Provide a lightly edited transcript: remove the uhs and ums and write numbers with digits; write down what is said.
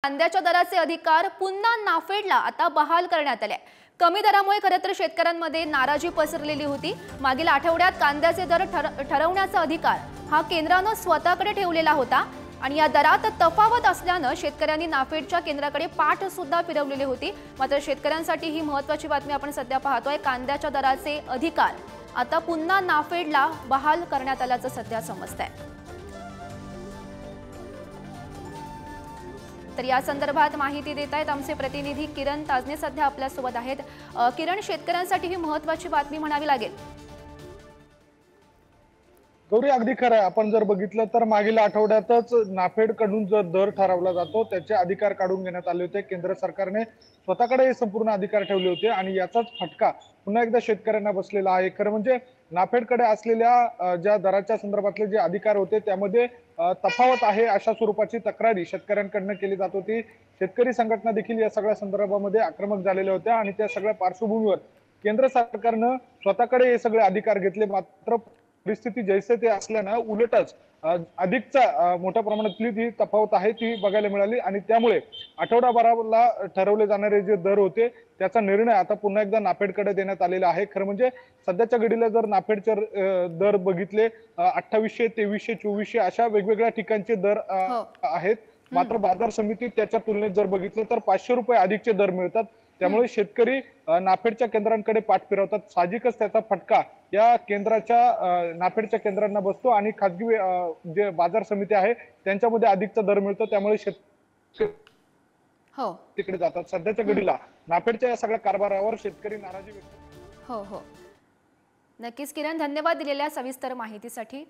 कांद्याच्या दराचे अधिकार पुन्हा नाफेडला आता बहाल करण्यात आले। कमी दरामुळे खरं तर शेतकऱ्यांमध्ये नाराजी पसरलेली होती। मागील आठवड्यात कांद्याचे दर ठरवण्याचा अधिकार हा केंद्राने स्वतःकडे ठेवलेला होता आणि या दरात तफावत असल्याने शेतकऱ्यांनी नाफेडच्या केंद्राकडे पाठ सुद्धा फिरवलेली होती। मात्र शेतकऱ्यांसाठी ही महत्त्वाची बातमी आपण सध्या पाहतोय, कांद्याच्या दराचे अधिकार आता पुन्हा नाफेडला बहाल करण्यात आल्याचं सध्या समजतंय। तर या संदर्भात माहिती देत आहेत आमचे प्रतिनिधी किरण ताजने, सध्या आपल्या सोबत आहेत। किरण, शेतकऱ्यांसाठी ही महत्त्वाची बातमी म्हणावी लागेल। गौरी, अगदी खरं आहे। आपण जर बघितलं तर मागील आठवड्यातच नाफेड कडून जो दर ठरवला जातो त्याचे अधिकार काढून घेण्यात आले होते। केंद्र सरकारने स्वतःकडे हे संपूर्ण अधिकार ठेवले होते आणि याचाच फटका पुन्हा एकदा शेतकऱ्यांना बसलेला आहे। खरं म्हणजे नाफेडकडे असलेल्या ज्या दराच्या संदर्भातले जे अधिकार होते त्यामध्ये तफावत आहे अशा स्वरूपाची तक्रारी शेतकऱ्यांकडून केली जात होती। शेतकरी संघटना देखील या सगळ्या संदर्भामध्ये आक्रमक झालेल्या होत्या आणि त्या सगळ्या पार्श्वभूमीवर केंद्र सरकारनं स्वतःकडे हे सगळे अधिकार घेतले। मात्र परिस्थिती जैसे ते असल्यानं उलटच अधिकचा मोठ्या प्रमाणातली जी तफावत आहे ती बघायला मिळाली आणि त्यामुळे आठवडाभराला ठरवले जाणारे जे दर होते त्याचा निर्णय आता पुन्हा एकदा नाफेडकडे देण्यात आलेला आहे। खरं म्हणजे सध्याच्या घडीला जर नाफेडचे दर बघितले 2800, 2300, 2400 अशा वेगवेगळ्या ठिकाणचे दर आहेत। मात्र बाजार समितीत त्याच्या तुलनेत जर बघितलं तर 500 रुपये अधिकचे दर मिळतात। त्यामुळे शेतकरी नाफेडच्या केंद्रांकडे पाठ फिरवतात। साहजिकच त्याचा फटका या केंद्राच्या नाफेडच्या केंद्रांना बसतो आणि खासगी जे बाजार समिती आहे त्यांच्यामध्ये अधिकचा दर मिळतो। त्यामुळे शेतकरी तिकडे जातात। सध्याच्या घडीला नाफेडच्या या सगळ्या कारभारावर शेतकरी नाराजी व्यक्त हो, नक्कीच किरण, धन्यवाद दिलेल्या सविस्तर माहितीसाठी।